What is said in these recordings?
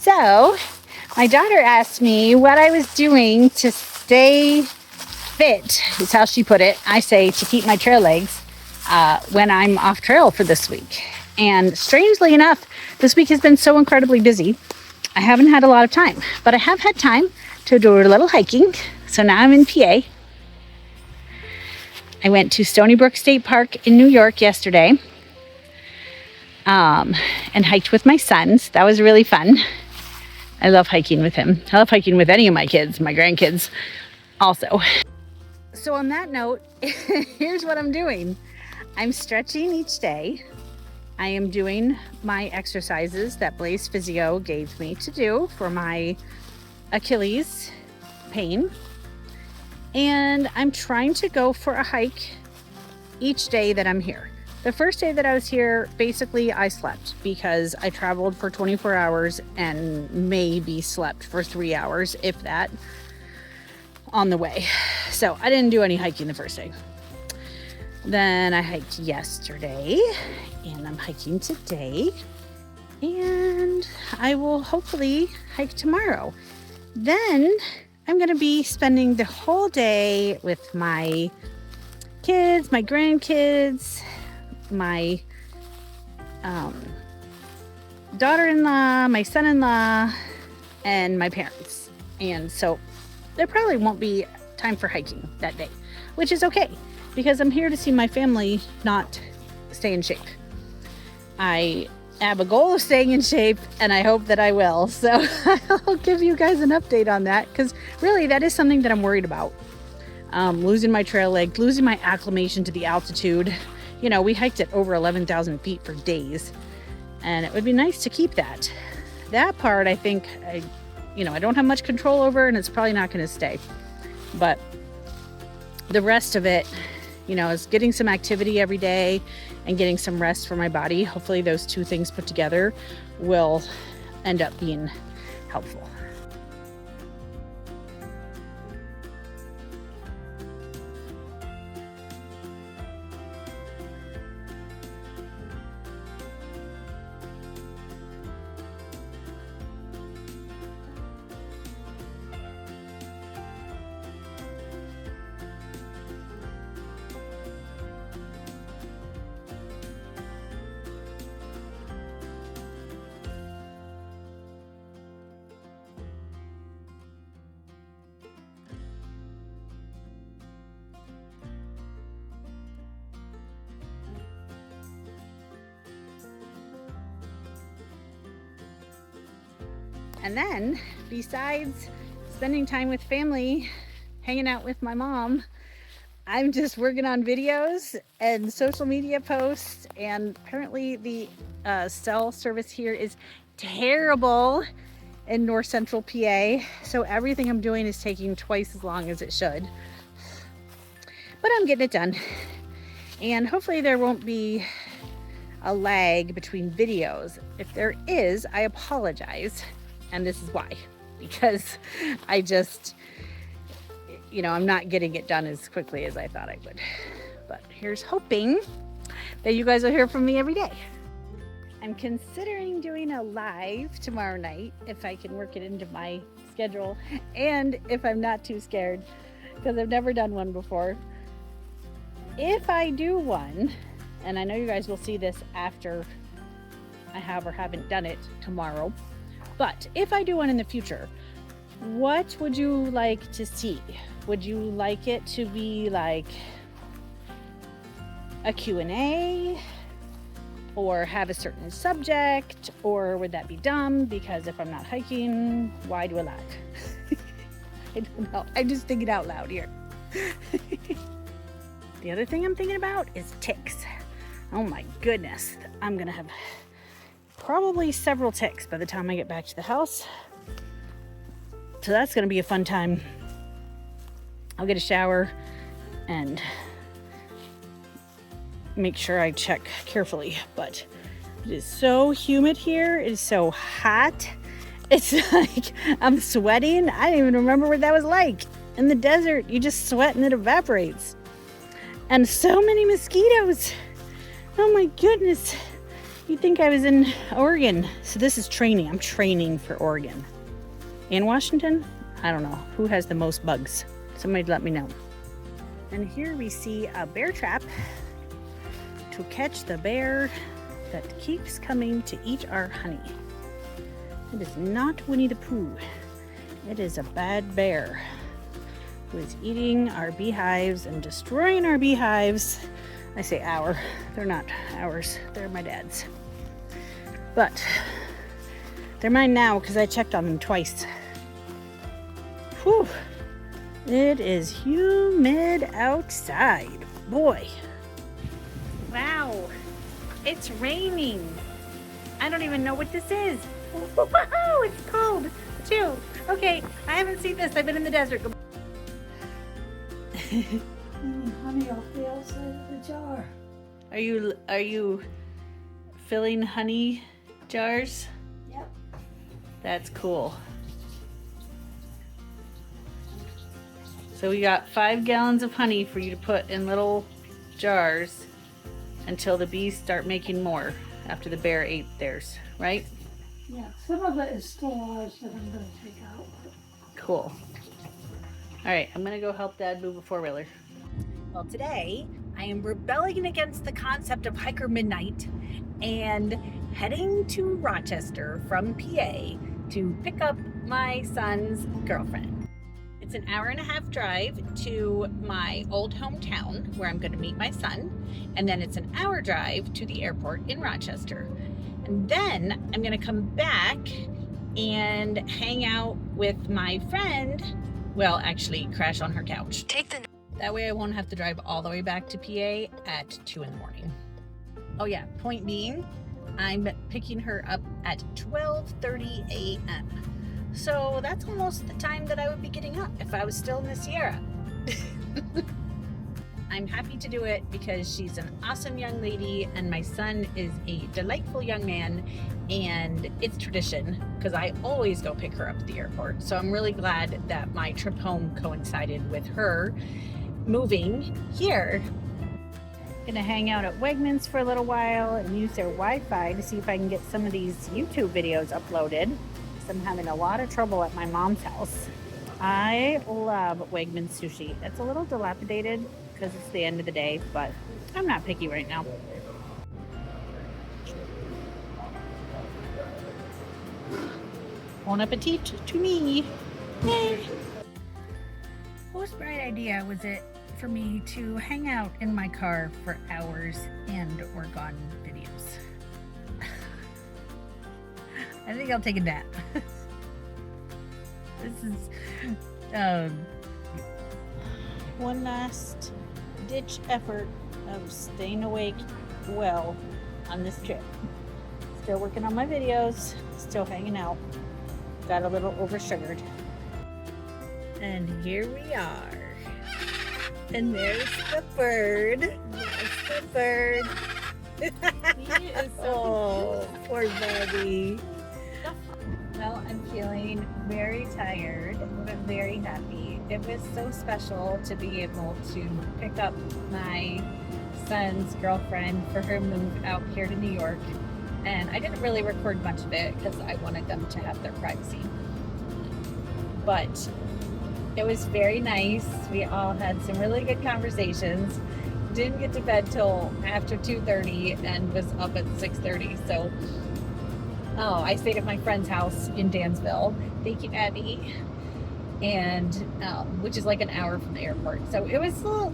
So, my daughter asked me what I was doing to stay fit, is how she put it. I say to keep my trail legs when I'm off trail for this week. And strangely enough, this week has been so incredibly busy. I haven't had a lot of time, but I have had time to do a little hiking. So now I'm in PA. I went to Stony Brook State Park in New York yesterday and hiked with my sons. That was really fun. I love hiking with him. I love hiking with any of my kids, my grandkids also. So on that note, here's what I'm doing. I'm stretching each day. I am doing my exercises that Blaze Physio gave me to do for my Achilles pain. And I'm trying to go for a hike each day that I'm here. The first day that I was here, basically I slept because I traveled for 24 hours and maybe slept for 3 hours, if that, on the way. So I didn't do any hiking the first day. Then I hiked yesterday and I'm hiking today. And I will hopefully hike tomorrow. Then I'm going to be spending the whole day with my kids, my grandkids, my daughter-in-law, my son-in-law, and my parents. And so there probably won't be time for hiking that day, which is okay because I'm here to see my family not stay in shape. I have a goal of staying in shape and I hope that I will. So I'll give you guys an update on that because really that is something that I'm worried about. Losing my trail leg, losing my acclimation to the altitude. You know, we hiked at over 11,000 feet for days and it would be nice to keep that. That part I think I don't have much control over and it's probably not going to stay. But the rest of it, is getting some activity every day and getting some rest for my body. Hopefully those two things put together will end up being helpful. And then, besides spending time with family, hanging out with my mom, I'm just working on videos and social media posts. And apparently the cell service here is terrible in North Central PA. So everything I'm doing is taking twice as long as it should. But I'm getting it done. And hopefully there won't be a lag between videos. If there is, I apologize. And this is why, because I just, I'm not getting it done as quickly as I thought I would. But here's hoping that you guys will hear from me every day. I'm considering doing a live tomorrow night if I can work it into my schedule and if I'm not too scared, because I've never done one before. If I do one, and I know you guys will see this after I have or haven't done it tomorrow, but if I do one in the future, what would you like to see? Would you like it to be like a Q&A or have a certain subject, or would that be dumb? Because if I'm not hiking, why do I lag? I don't know. I'm just thinking out loud here. The other thing I'm thinking about is ticks. Oh my goodness. I'm going to have probably several ticks by the time I get back to the house. So that's going to be a fun time. I'll get a shower and make sure I check carefully. But it is so humid here. It is so hot. It's like I'm sweating. I don't even remember what that was like. In the desert, you just sweat and it evaporates. And so many mosquitoes. Oh my goodness. You'd think I was in Oregon. So this is training. I'm training for Oregon. And Washington? I don't know. Who has the most bugs? Somebody let me know. And here we see a bear trap to catch the bear that keeps coming to eat our honey. It is not Winnie the Pooh. It is a bad bear who is eating our beehives and destroying our beehives. I say our, they're not ours, they're my dad's. But they're mine now because I checked on them twice. Whew, it is humid outside, boy. Wow, it's raining. I don't even know what this is. Wow, it's cold too. Okay, I haven't seen this, I've been in the desert. Honey off the outside of the jar. Are you filling honey jars? Yep. That's cool. So we got 5 gallons of honey for you to put in little jars until the bees start making more after the bear ate theirs, right? Yeah, some of it is still ours that I'm going to take out. Cool. All right, I'm gonna go help Dad move a 4-wheeler. Well, today I am rebelling against the concept of hiker midnight and heading to Rochester from PA to pick up my son's girlfriend. It's an 1.5-hour drive to my old hometown where I'm going to meet my son, and then it's an 1-hour drive to the airport in Rochester. And then I'm going to come back and hang out with my friend. Well, actually crash on her couch. That way I won't have to drive all the way back to PA at 2 in the morning. Oh yeah, point being, I'm picking her up at 12:30 a.m. So that's almost the time that I would be getting up if I was still in the Sierra. I'm happy to do it because she's an awesome young lady and my son is a delightful young man, and it's tradition because I always go pick her up at the airport. So I'm really glad that my trip home coincided with her moving here. Gonna hang out at Wegmans for a little while and use their Wi-Fi to see if I can get some of these YouTube videos uploaded, because I'm having a lot of trouble at my mom's house. I love Wegmans sushi. It's a little dilapidated because it's the end of the day, but I'm not picky right now. Bon appetit to me. Yay. Whose bright idea was it for me to hang out in my car for hours and work on videos? I think I'll take a nap. This is one last ditch effort of staying awake well on this trip. Still working on my videos, still hanging out. Got a little over-sugared. And here we are. And there's the bird. There's the bird. He is Oh, poor Bobby. Well, I'm feeling very tired, but very happy. It was so special to be able to pick up my son's girlfriend for her move out here to New York. And I didn't really record much of it because I wanted them to have their privacy. But it was very nice. We all had some really good conversations. Didn't get to bed till after 2:30 and was up at 6:30. So, I stayed at my friend's house in Dansville. Thank you, Abby. And which is like an hour from the airport. So it was a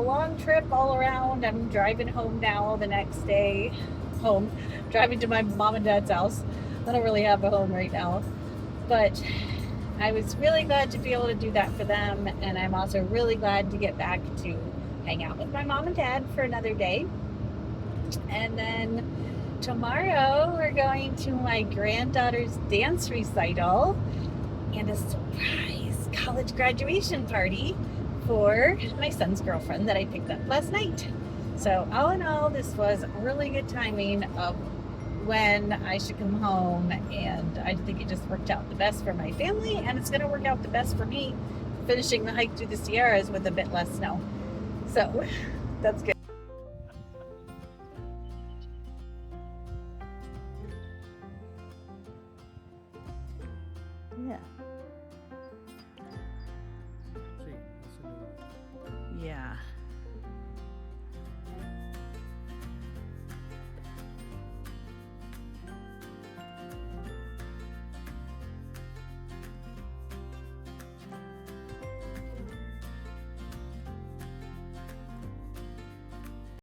long trip all around. I'm driving home now the next day. Driving to my mom and dad's house. I don't really have a home right now. But I was really glad to be able to do that for them, and I'm also really glad to get back to hang out with my mom and dad for another day. And then tomorrow we're going to my granddaughter's dance recital and a surprise college graduation party for my son's girlfriend that I picked up last night. So all in all, this was really good timing of when I should come home, and I think it just worked out the best for my family, and it's going to work out the best for me finishing the hike through the Sierras with a bit less snow. So that's good. Yeah.